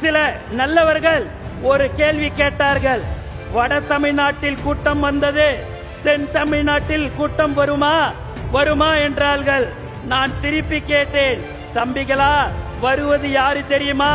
சில நல்லவர்கள் ஒரு கேள்வி கேட்டார்கள். வட தமிழ்நாட்டில் கூட்டம் வந்தது, தென் தமிழ்நாட்டில் கூட்டம் வருமா என்றார்கள். நான் திருப்பி கேட்டேன், தம்பிகளா, வருவது யாரு தெரியுமா?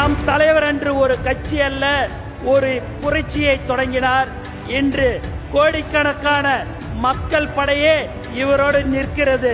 நம் தலைவர் அன்று ஒரு கட்சி அல்ல, ஒரு புரட்சியை தொடங்கினார். இன்று கோடிக்கணக்கான மக்கள் படையே இவரோடு நிற்கிறது.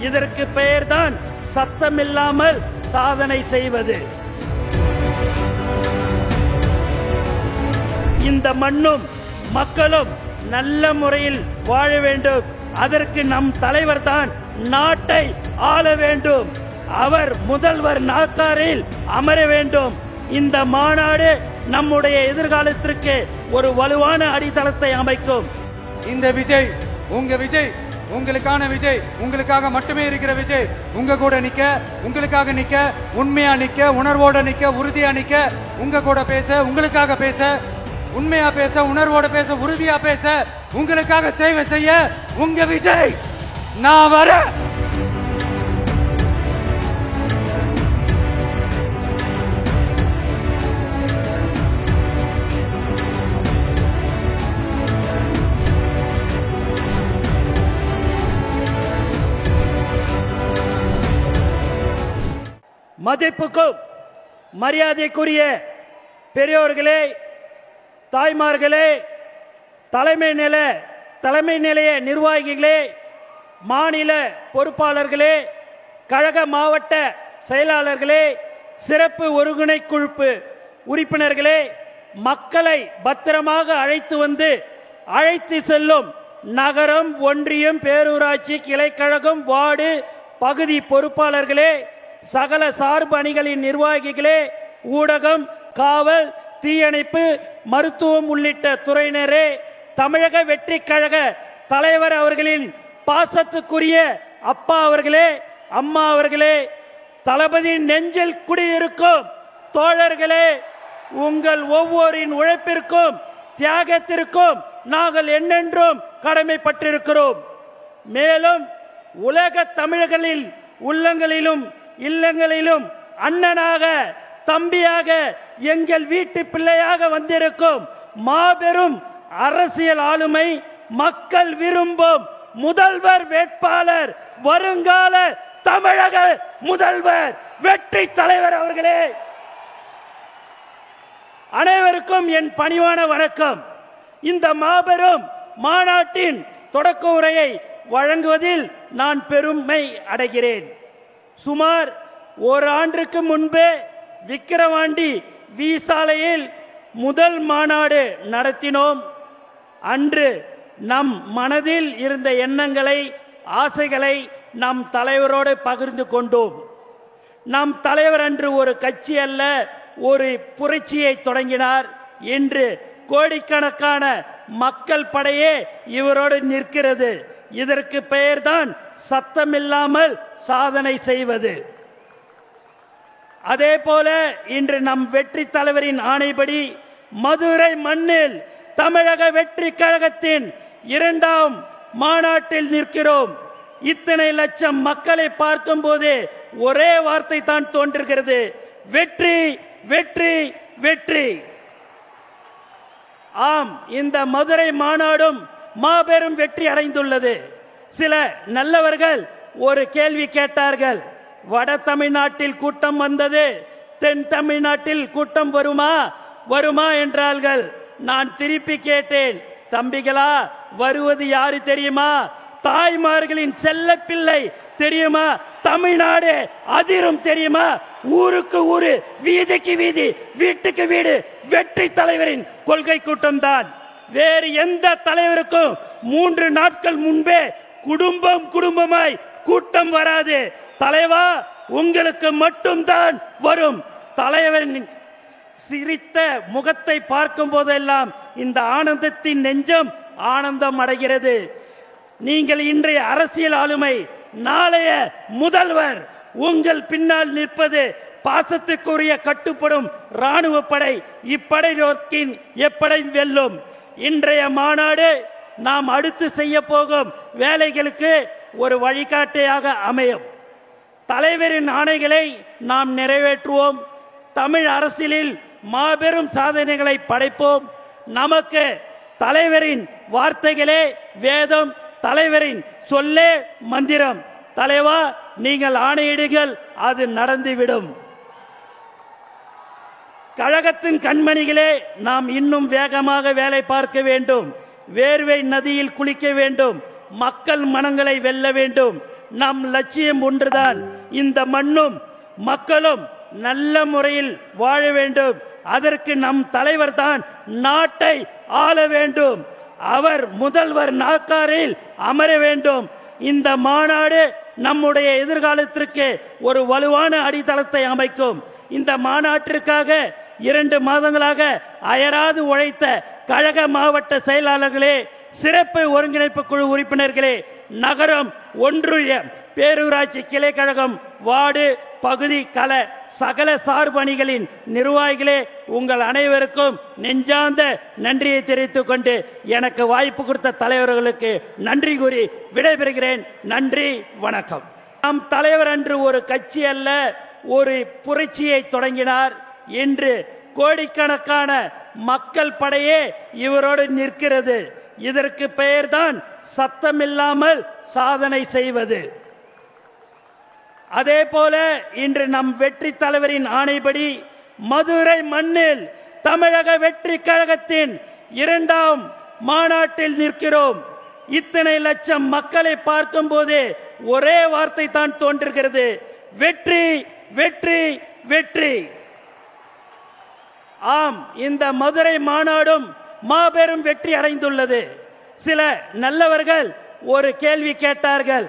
இதற்கு பெயர்தான் சத்தமில்லாமல் சாதனை செய்வது. இந்த மண்ணும் மக்களும் நல்ல முறையில் வாழ வேண்டும். அதற்கு நம் தலைவர் தான் நாட்டை ஆள வேண்டும். அவர் முதல்வர் நாற்காலியில் அமர வேண்டும். இந்த மாநாடு நம்முடைய எதிர்காலத்திற்கு ஒரு வலுவான அடித்தளத்தை அமைக்கும். இந்த விஜய், உங்க விஜய், உங்களுக்கான விஜய், உங்களுக்காக மட்டுமே இருக்கிற விஜய். உங்க கூட நிக்க, உங்களுக்காக நிக்க, உண்மையா நிக்க, உணர்வோட நிக்க, உறுதியா நிக்க, உங்க கூட பேச, உங்களுக்காக பேச, உண்மையா பேச, உணர்வோட பேச, உறுதியா பேச, உங்களுக்காக சேவை செய்ய உங்க விஜய் நான் வர. மதிப்புக்கும் மரியாதைக்குரிய பெரியோர்களே, தாய்மார்களே, தலைமை நிலைய நிர்வாகிகளே, மாநில பொறுப்பாளர்களே, கழக மாவட்ட செயலாளர்களே, சிறப்பு ஒருங்கிணைக்குழு உறுப்பினர்களே, மக்களை பத்திரமாக அழைத்து செல்லும் நகரம், ஒன்றியம், பேரூராட்சி, கிளைக்கழகம், வார்டு, பகுதி பொறுப்பாளர்களே, சகல சார்பு அணிகளின் நிர்வாகிகளே, ஊடகம், காவல், தீயணைப்பு, மருத்துவம் உள்ளிட்ட துறையினரே, தமிழக வெற்றி கழக தலைவர் அவர்களின் பாசத்துக்குரிய அப்பா அவர்களே, அம்மா அவர்களே, தளபதியின் நெஞ்சில் குடியிருக்கும் தோழர்களே, உங்கள் ஒவ்வொருவரின் உழைப்பிற்கும் தியாகத்திற்கும் நாங்கள் என்னென்றும் கடமைப்பட்டிருக்கிறோம். மேலும் உலக தமிழர்களில் உள்ளங்களிலும் இல்லங்களிலும் அண்ணனாக, தம்பியாக, எங்கள் வீட்டு பிள்ளையாக வந்திருக்கும் மாபெரும் அரசியல் ஆளுமை, மக்கள் விரும்பும் முதல்வர் வேட்பாளர், வருங்கால தமிழக முதல்வர், வெற்றி தலைவர் அவர்களே, அனைவருக்கும் என் பணிவான வணக்கம். இந்த மாபெரும் மாநாட்டின் தொடக்க உரையை வழங்குவதில் நான் பெருமை அடைகிறேன். சுமார் ஒரு ஆண்டுக்கு முன்பே விக்கிரவாண்டி வி சாலையில் முதல் மாநாடு நடத்தினோம். அன்று நம் மனதில் இருந்த எண்ணங்களை, ஆசைகளை நம் தலைவரோடு பகிர்ந்து கொண்டோம். நம் தலைவர் அன்று ஒரு கட்சி அல்ல, ஒரு புரட்சியை தொடங்கினார். இன்று கோடிக்கணக்கான மக்கள் படையே இவரோடு நிற்கிறது. இதற்கு பெயர்தான் சத்தமில்லாமல் சாதனை செய்வது. அதே போல இன்று நம் வெற்றி தலைவரின் ஆணைப்படி மதுரை மண்ணில் தமிழக வெற்றி கழகத்தின் 2ஆம் மாநாட்டில் நிற்கிறோம். இத்தனை லட்சம் மக்களை பார்க்கும் போதே ஒரே வார்த்தை தான் தோன்றுகிறது, வெற்றி, வெற்றி, வெற்றி. ஆம், இந்த மதுரை மாநாடும் மாபெரும் வெற்றி அடைந்துள்ளது. சில நல்லவர்கள் ஒரு கேள்வி கேட்டார்கள். வட தமிழ்நாட்டில் கூட்டம் வந்தது, தென் தமிழ்நாட்டில் கூட்டம் வருமா என்றார்கள். நான் திருப்பி கேட்டேன், தம்பிகளா, வருவது யாரு தெரியுமா? தாய்மார்களின் செல்ல பிள்ளை தெரியுமா? தமிழ்நாடு அதிரும் தெரியுமா? ஊருக்கு ஊரு, வீதிக்கு வீதி, வீட்டுக்கு வீடு வெற்றி தலைவரின் கொள்கை கூட்டம் தான். வேறு எந்த தலைவருக்கும் 3 நாட்கள் முன்பே குடும்பமாய் கூட்டம் வராது. தலைவா, உங்களுக்கு மட்டும்தான் வரும். தலைவரின் சிரித்த முகத்தை பார்க்கும் போதெல்லாம் இந்த ஆனந்தத்தின் நெஞ்சம் ஆனந்தம் அடைகிறது. நீங்கள் இன்றைய அரசியல் ஆளுமை நாளைய முதல்வர் உங்கள் பின்னால் நிற்பது பாசத்துக்குரிய கட்டுப்படும் ராணுவ படை. இப்படை நோக்கின் எப்படை வெல்லும். இன்றைய மாநாடு நாம் அடுத்து செய்ய போகும் வேலைகளுக்கு ஒரு வழிகாட்டியாக அமையும். தலைவரின் ஆணைகளை நாம் நிறைவேற்றுவோம். தமிழ் அரசியலில் மாபெரும் சாதனைகளை படைப்போம். நமக்கு தலைவரின் வார்த்தைகளே வேதம், தலைவரின் சொல்லே மந்திரம். தலைவா, நீங்கள் ஆணையிடுங்கள், அது நடந்துவிடும். கழகத்தின் கண்மணிகளே, நாம் இன்னும் வேகமாக வேலை பார்க்க வேண்டும். வேர்வை நதியில் குளிக்க வேண்டும். மக்கள் மனங்களை வெல்ல வேண்டும். நம் லட்சியம் ஒன்றுதான். இந்த மண்ணும் மக்களும் நல்ல முறையில் வாழ வேண்டும். அதற்கு நம் தலைவர் தான் நாட்டை ஆள வேண்டும். அவர் முதல்வர் நாற்காலியில் அமர வேண்டும். இந்த மாநாடு நம்முடைய எதிர்காலத்திற்கு ஒரு வலுவான அடித்தளத்தை அமைக்கும். இந்த மாநாட்டிற்காக 2 மாதங்களாக அயராது உழைத்த கழக மாவட்ட செயலாளர்களே, சிறப்பு ஒருங்கிணைப்பு குழு உறுப்பினர்களே, நகரம், ஒன்றிய, பேரூராட்சி கிளை கழகம், வார்டு, பகுதி, கள சகல சார்பணிகளின் நிர்வாகிகளே, உங்கள் அனைவருக்கும் நெஞ்சார்ந்த நன்றியை தெரிவித்துக் கொண்டு எனக்கு வாய்ப்பு கொடுத்த தலைவர்களுக்கு நன்றி கூறி விடைபெறுகிறேன். நன்றி, வணக்கம். நம் தலைவர் அன்று ஒரு கட்சி அல்ல, ஒரு புரட்சியை தொடங்கினார். இன்று கோடிக்கணக்கான மக்கள் படையே இவரோடு நிற்கிறது. இதற்கு பெயர்தான் சத்தமில்லாமல் சாதனை செய்வது. அதே போல இன்று நம் வெற்றி தலைவரின் ஆணைப்படி மதுரை மண்ணில் தமிழக வெற்றி கழகத்தின் 2ஆம் மாநாட்டில் நிற்கிறோம். இத்தனை லட்சம் மக்களை பார்க்கும் போது ஒரே வார்த்தை தான் தோன்றுகிறது: வெற்றி, வெற்றி, வெற்றி. ஆம், இந்த மதுரை மாநாடும் மாபெரும் வெற்றி அடைந்துள்ளது. சில நல்லவர்கள் ஒரு கேள்வி கேட்டார்கள்: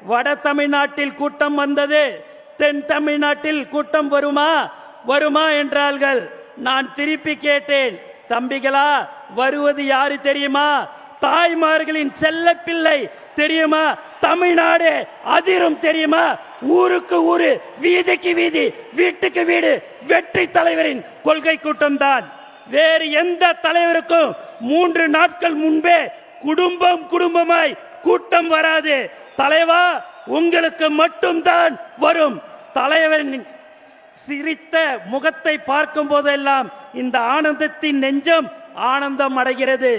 வட தமிழ்நாட்டில் கூட்டம் வந்தது, தென் தமிழ்நாட்டில் கூட்டம் வருமா என்றார்கள். நான் திருப்பி கேட்டேன்: தம்பிகளா, வருவது யாரு தெரியுமா? தாய்மார்களின் செல்ல பிள்ளை தெரியுமா? தமிழ்நாடு அதிரும் தெரியுமா? ஊருக்கு ஊரு, வீதிக்கு வீதி, வீட்டுக்கு வீடு வெற்றி தலைவரின் கொள்கை கூட்டம் தான். வேறு எந்த தலைவருக்கும் 3 நாட்கள் முன்பே குடும்பமாய் கூட்டம் வராது. தலைவா, உங்களுக்கு மட்டும்தான் வரும். தலைவரின் சிரித்த முகத்தை பார்க்கும் போதெல்லாம் இந்த ஆனந்தத்தின் நெஞ்சம் ஆனந்தம் அடைகிறது.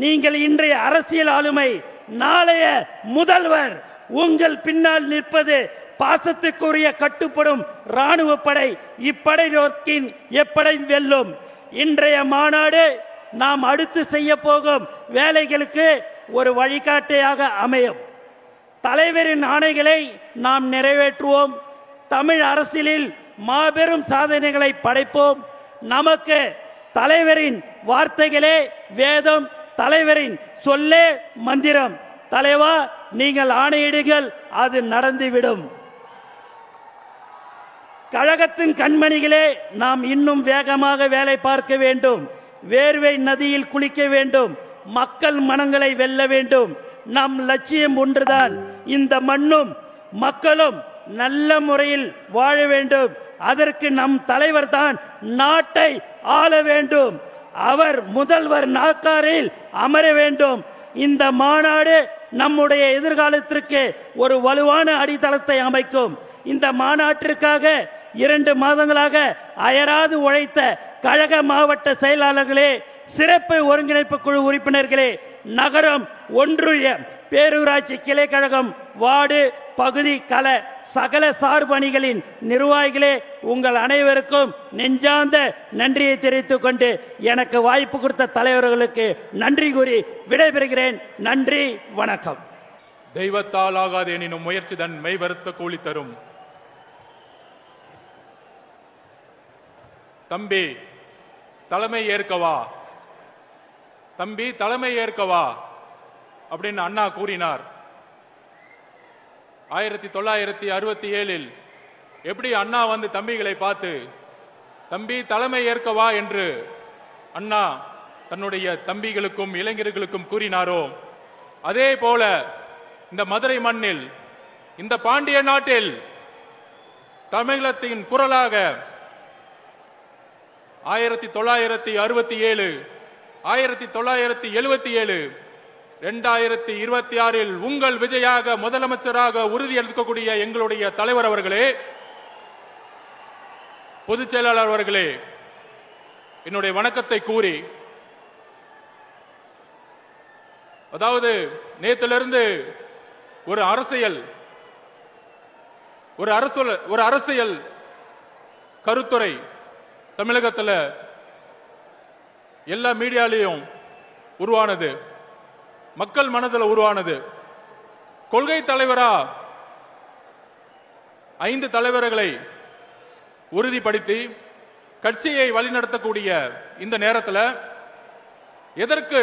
நீங்கள் இன்றைய அரசியல் ஆளுமை, நாளைய முதல்வர் உங்கள் பின்னால் நிற்பது பாசத்துக்குரிய கட்டுப்படும் ராணுவ படை. இப்படை நோக்கின் எப்படை வெல்லும். இன்றைய மாநாடு நாம் அடுத்து செய்ய போகும் வேலைகளுக்கு ஒரு வழிகாட்டியாக அமையும். தலைவரின் ஆணைகளை நாம் நிறைவேற்றுவோம். தமிழ் அரசியலில் மாபெரும் சாதனைகளை படைப்போம். நமக்கு தலைவரின் வார்த்தைகளே வேதம், தலைவரின் சொல்லே மந்திரம். தலைவா, நீங்கள் ஆணையிடுங்கள், அது நடந்துவிடும். கழகத்தின் கண்மணிகளே, நாம் இன்னும் வேகமாக வேலை பார்க்க வேண்டும். வேர்வை நதியில் குளிக்க வேண்டும். மக்கள் மனங்களை வெல்ல வேண்டும். நம் லட்சியம் ஒன்றுதான். இந்த மண்ணும் மக்களும் நல்ல முறையில் வாழ வேண்டும். அதற்கு நம் தலைவர் தான் நாட்டை ஆள வேண்டும். அவர் முதல்வர் நாற்காலியில் அமர வேண்டும். இந்த மாநாடு நம்முடைய எதிர்காலத்திற்கு ஒரு வலுவான அடித்தளத்தை அமைக்கும். இந்த மாநாட்டிற்காக 2 மாதங்களாக அயராது உழைத்த கழக மாவட்ட செயலாளர்களே, சிறப்பு ஒருங்கிணைப்பு குழு உறுப்பினர்களே, நகரம், ஒன்றிய, பேரூராட்சி கிளை கழகம், வார்டு, பகுதி, கள சகல சார்பணிகளின் நிர்வாகிகளே, உங்கள் அனைவருக்கும் நெஞ்சார்ந்த நன்றியை தெரிவித்துக் கொண்டு எனக்கு வாய்ப்பு கொடுத்த தலைவர்களுக்கு நன்றி கூறி விடைபெறுகிறேன். நன்றி, வணக்கம். தெய்வத்தால் ஆகாது எனினும் முயற்சி தன் மெய் வருத்த கூலி தரும். தம்பி தலைமை ஏற்கவா, தம்பி தலைமை ஏற்கவா அப்படின்னு அண்ணா கூறினார். 1967 எப்படி அண்ணா வந்து தம்பிகளை பார்த்து தம்பி தலைமை ஏற்கவா என்று அண்ணா தன்னுடைய தம்பிகளுக்கும் இளைஞர்களுக்கும் கூறினாரோ, அதே போல இந்த மதுரை மண்ணில் இந்த பாண்டிய நாட்டில் தமிழகத்தின் குரலாக 1967, 1977, 2026 உங்கள் விஜயாக முதலமைச்சராக உறுதியளிக்கக்கூடிய எங்களுடைய தலைவர் அவர்களே, பொதுச் செயலாளர் அவர்களே, என்னுடைய வணக்கத்தை கூறி, அதாவது நேற்றிலிருந்து ஒரு அரசியல் கருத்துரை தமிழகத்தில் எல்லா மீடியாலையும் உருவானது, மக்கள் மனதில் உருவானது. கொள்கை தலைவரா 5 தலைவர்களை உறுதிப்படுத்தி கட்சியை வழிநடத்தக்கூடிய இந்த நேரத்தில் எதற்கு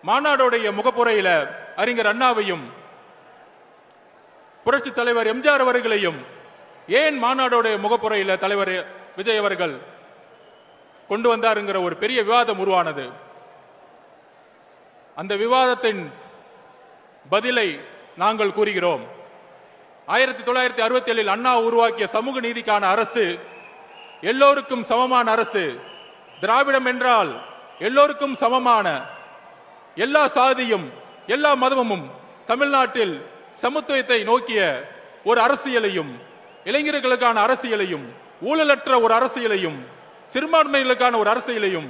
மாநாடுடைய முகப்புரையில அறிஞர் அண்ணாவையும் புரட்சி தலைவர் எம்ஜிஆர் அவர்களையும் ஏன் மாநாடுடைய முகப்புரையில தலைவர் விஜய் அவர்கள் கொண்டு வந்தாருங்கிற ஒரு பெரிய விவாதம் உருவானது. அந்த விவாதத்தின் பதிலை நாங்கள் கூறுகிறோம். 1967 அண்ணா உருவாக்கிய சமூக நீதிக்கான அரசு எல்லோருக்கும் சமமான அரசு. திராவிடம் என்றால் எல்லோருக்கும் சமமான, எல்லா சாதியும் எல்லா மதமும் தமிழ்நாட்டில் சமத்துவத்தை நோக்கிய ஒரு அரசியலையும், இளைஞர்களுக்கான அரசியலையும், ஊழலற்ற ஒரு அரசியலையும், சிறுபான்மைகளுக்கான ஒரு அரசியலையும்,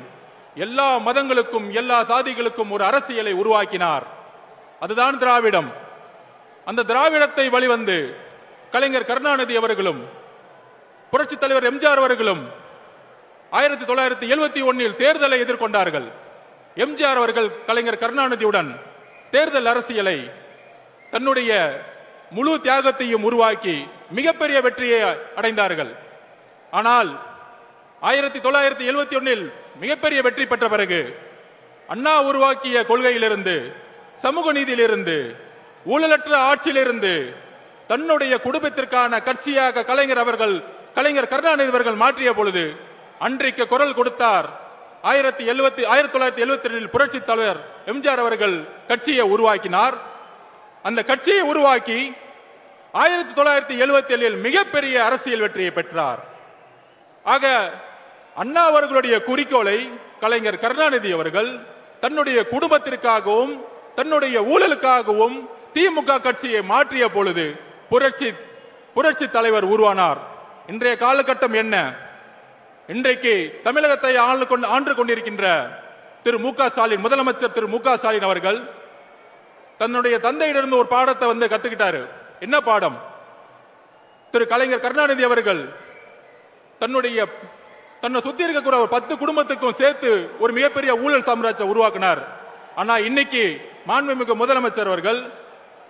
எல்லா மதங்களுக்கும் எல்லா சாதிகளுக்கும் ஒரு அரசியலை உருவாக்கினார். அதுதான் திராவிடம். அந்த திராவிடத்தை வழிவந்து கலைஞர் கருணாநிதி அவர்களும் புரட்சி தலைவர் எம்ஜிஆர் அவர்களும் 1971 தேர்தலை எதிர்கொண்டார்கள். எம்ஜிஆர் அவர்கள் கலைஞர் கருணாநிதியுடன் தேர்தல் அரசியலை தன்னுடைய முழு தியாகத்தையும் உருவாக்கி மிகப்பெரிய வெற்றியை அடைந்தார்கள். ஆனால் 1971 மிகப்பெரிய வெற்றி பெற்ற பிறகு அண்ணா உருவாக்கிய கொள்கையிலிருந்து, சமூக நீதியிலிருந்து, ஊழலற்ற ஆட்சியிலிருந்து தன்னுடைய குடும்பத்திற்கான கட்சியாக கலைஞர் கருணாநிதி அவர்கள் மாற்றிய பொழுது அன்றைக்கு குரல் கொடுத்தார். 1972 புரட்சி தலைவர் எம்ஜிஆர் அவர்கள் கட்சியை உருவாக்கினார். அந்த கட்சியை உருவாக்கி 1977 மிகப்பெரிய அரசியல் வெற்றியை பெற்றார். ஆக அண்ணா அவர்களுடைய குறிக்கோளை கலைஞர் கருணாநிதி அவர்கள் தன்னுடைய குடும்பத்திற்காகவும் தன்னுடைய ஊழலுக்காகவும் திமுக கட்சியை மாற்றிய பொழுது புரட்சி தலைவர் உருவானார். இன்றைய காலகட்டம் என்ன? இன்றைக்கு தமிழகத்தை ஆண்டு கொண்டிருக்கின்ற திரு மு க ஸ்டாலின், முதலமைச்சர் திரு மு க ஸ்டாலின் அவர்கள் தன்னுடைய தந்தையிடமிருந்து ஒரு பாடத்தை கத்துக்கிட்டாரு. என்ன பாடம்? திரு கலைஞர் கருணாநிதி அவர்கள் தன்னை சுத்தி இருக்கக்கூடிய 10 குடும்பத்துக்கும் சேர்த்து ஒரு மிகப்பெரிய ஊழல் சாம்ராஜ்யம் உருவாக்கினார். ஆனா இன்னைக்கு மாண்புமிகு முதலமைச்சர் அவர்கள்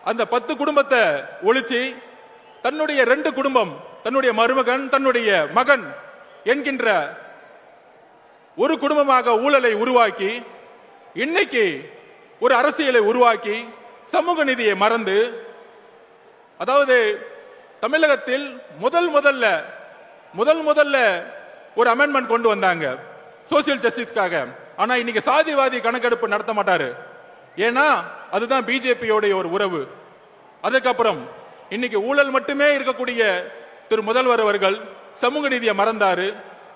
அந்த 10 குடும்பத்தை ஒழிச்சு தன்னுடைய 2 குடும்பம், தன்னுடைய மருமகன், தன்னுடைய மகன் என்கின்ற ஒரு குடும்பமாக ஊழலை உருவாக்கி இன்னைக்கு ஒரு அரசியலை உருவாக்கி சமூக நீதியை மறந்து, அதாவது தமிழகத்தில் முதல் முதல்ல ஒரு அமெண்ட்மெண்ட் கொண்டு வந்தாங்க சோசியல் ஜஸ்டிஸ்க்காக. ஆனா இன்னைக்கு சாதிவாதி கணக்கெடுப்பு நடத்த மாட்டாரு. ஏன்னா அதுதான் பிஜேபியோட ஒரு உறவு. அதுக்கப்புறம் இன்னைக்கு ஊழல் மட்டுமே இருக்கக்கூடிய திரு முதல்வர் அவர்கள் சமூக நீதியை மறந்தாரு,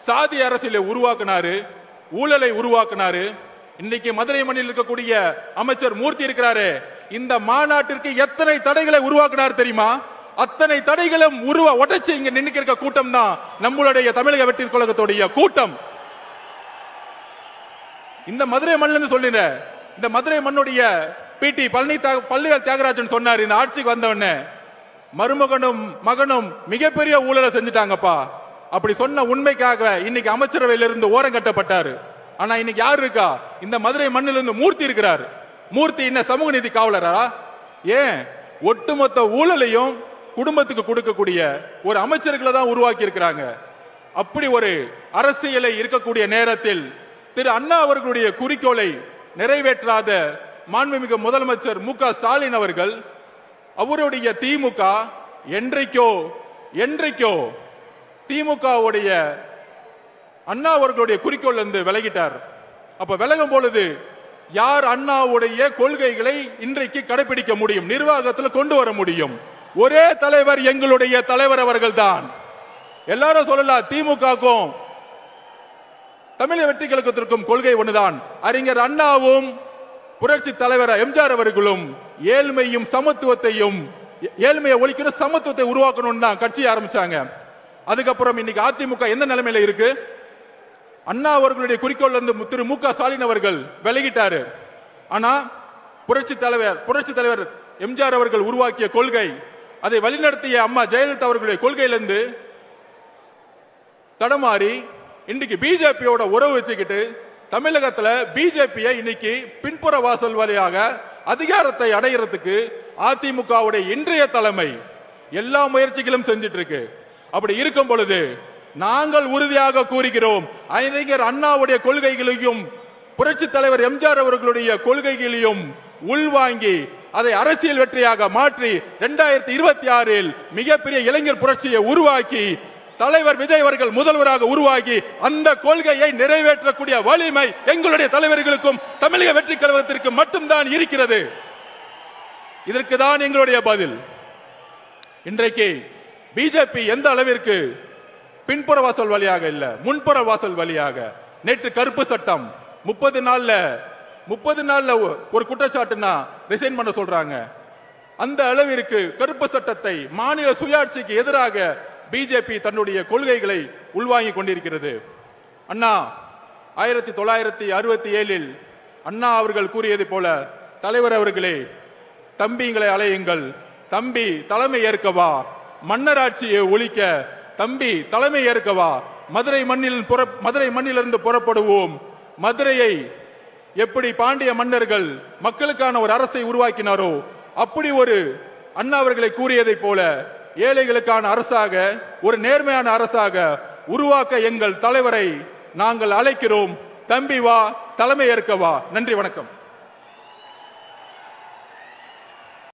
சாதி அரசியலை உருவாக்கினாரு, ஊழலை உருவாக்கினாரு. இன்னைக்கு மதுரை மண்ணில் இருக்கக்கூடிய அமைச்சர் மூர்த்தி இருக்கிறாரு. இந்த மாநாட்டிற்கு எத்தனை தடைகளை உருவாக்கினார் தெரியுமா? அத்தனை தடைகளும் உடைச்சு இங்க நின்னுக்கிற கூட்டம் தான் நம்மளுடைய தமிழக வெற்றி கழகத்துடைய கூட்டம். இந்த மதுரை மண்ணிலிருந்து சொல்லின, இந்த மதுரை மண்ணுடைய பிடி பழனிவேல் தியாகராஜன் சொன்னார், இந்த ஆட்சிக்கு வந்தவன மருமகனும் மகனும் மிகப்பெரிய ஊழலை செஞ்சுட்டாங்கப்பா. அப்படி சொன்ன உண்மைக்காக இன்னைக்கு அமைச்சரவையிலிருந்து ஓரம் கட்டப்பட்டாரு. ஆனா இன்னைக்கு யாரு இருக்கா? இந்த மதுரை மண்ணிலிருந்து மூர்த்தி இருக்கிறார். மூர்த்தி என்ன சமூக நீதி காவலரா? ஏன் ஒட்டுமொத்த ஊழலையும் குடும்பத்துக்கு கொடுக்கக்கூடிய ஒரு அமைச்சர்களை தான் உருவாக்கி இருக்கிறாங்க. அப்படி ஒரு அரசியலை இருக்கக்கூடிய நேரத்தில் திரு அண்ணா அவர்களுடைய குறிக்கோளை நிறைவேற்றாத மாண்புமிகு முதலமைச்சர் மு க ஸ்டாலின் அவர்கள் அவருடைய திமுக என்றைக்கோ யார் அண்ணாவுடைய கொள்கைகளை இன்றைக்கு கடைபிடிக்க முடியும், நிர்வாகத்தில் கொண்டு வர முடியும்? ஒரே தலைவர், எங்களுடைய தலைவர் அவர்கள் தான். எல்லாரும் சொல்லலாம், திமுகவுக்கும் தமிழக வெற்றி கழகத்திற்கும் கொள்கை ஒன்றுதான். அறிஞர் அண்ணாவும் புரட்சி தலைவர் எம்ஜிஆர் அவர்களும் ஏழ்மையும் சமத்துவத்தையும், ஏழ்மையை ஒழிக்கணும், சமத்துவத்தை உருவாக்கணும் தான் கட்சி ஆரம்பிச்சாங்க. அதுக்கப்புறம் இன்னைக்கு அதிமுக எந்த நிலைமையில இருக்கு? அண்ணா அவர்களுடைய குறிக்கோள் திரு மு க ஸ்டாலின் அவர்கள் விலகிட்டாரு. ஆனா புரட்சி தலைவர் எம்ஜிஆர் அவர்கள் உருவாக்கிய கொள்கை, அதை வழிநடத்திய அம்மா ஜெயலலிதா அவர்களுடைய கொள்கையிலிருந்து தடமாறி இன்னைக்கு பிஜேபியோட உறவு வச்சுக்கிட்டு தமிழகத்துல பிஜேபியை இன்னைக்கு பின்புற வாசல் வழியாக அதிகாரத்தை அடைகிறதுக்கு அதிமுகவுடைய இன்றைய தலைமை எல்லா முயற்சிகளும் செஞ்சிட்டு இருக்கு. அப்படி இருக்கும் பொழுது நாங்கள் உறுதியாக கூறுகிறோம், அறிஞர் அண்ணாவுடைய கொள்கைகளையும் புரட்சி தலைவர் எம்ஜிஆர் அவர்களுடைய கொள்கைகளையும் உள்வாங்கி அதை அரசியல் வெற்றியாக மாற்றி 2026 மிகப்பெரிய இளைஞர் புரட்சியை உருவாக்கி தலைவர் விஜய் அவர்கள் முதல்வராக உருவாகி அந்த கொள்கையை நிறைவேற்றக்கூடிய வலிமை எங்களுடைய தலைவர்களுக்கும் தமிழக வெற்றி கழகத்திற்கு மட்டும்தான் இருக்கிறது. இதற்கு தான் எங்களுடைய பதில். இன்றைக்கு பிஜேபி எந்த அளவிற்கு பின்புற வாசல் வழியாக இல்ல, முன்புற வாசல் வழியாக, நேற்று கருப்பு சட்டம் 30 நாள்ல ஒரு குற்றச்சாட்டுனா ரிசைன் பண்ண சொல்றாங்க. அந்த அளவிற்கு கருப்பு சட்டத்தை, மாநில சுயாட்சிக்கு எதிராக பிஜேபி தன்னுடைய கொள்கைகளை உள்வாங்கிக் கொண்டிருக்கிறது. அண்ணா 1967 அண்ணா அவர்கள் கூறியது போல, தலைவர் அவர்களே, தம்பிங்களை அலையுங்கள், தம்பி தலைமை ஏற்கவா, மன்னராட்சியை ஒழிக்க தம்பி தலைமை ஏற்கவா, மதுரை மண்ணிலிருந்து புறப்படுவோம், மதுரையை எப்படி பாண்டிய மன்னர்கள் மக்களுக்கான ஒரு அரசை உருவாக்கினாரோ அப்படி ஒரு அண்ணா அவர்களை கூறியதை போல ஏழைகளுக்கான அரசாக, ஒரு நேர்மையான அரசாக உருவாக்க எங்கள் தலைவரை நாங்கள் அழைக்கிறோம். தம்பி வா, தலைமை ஏற்கவா. நன்றி, வணக்கம்.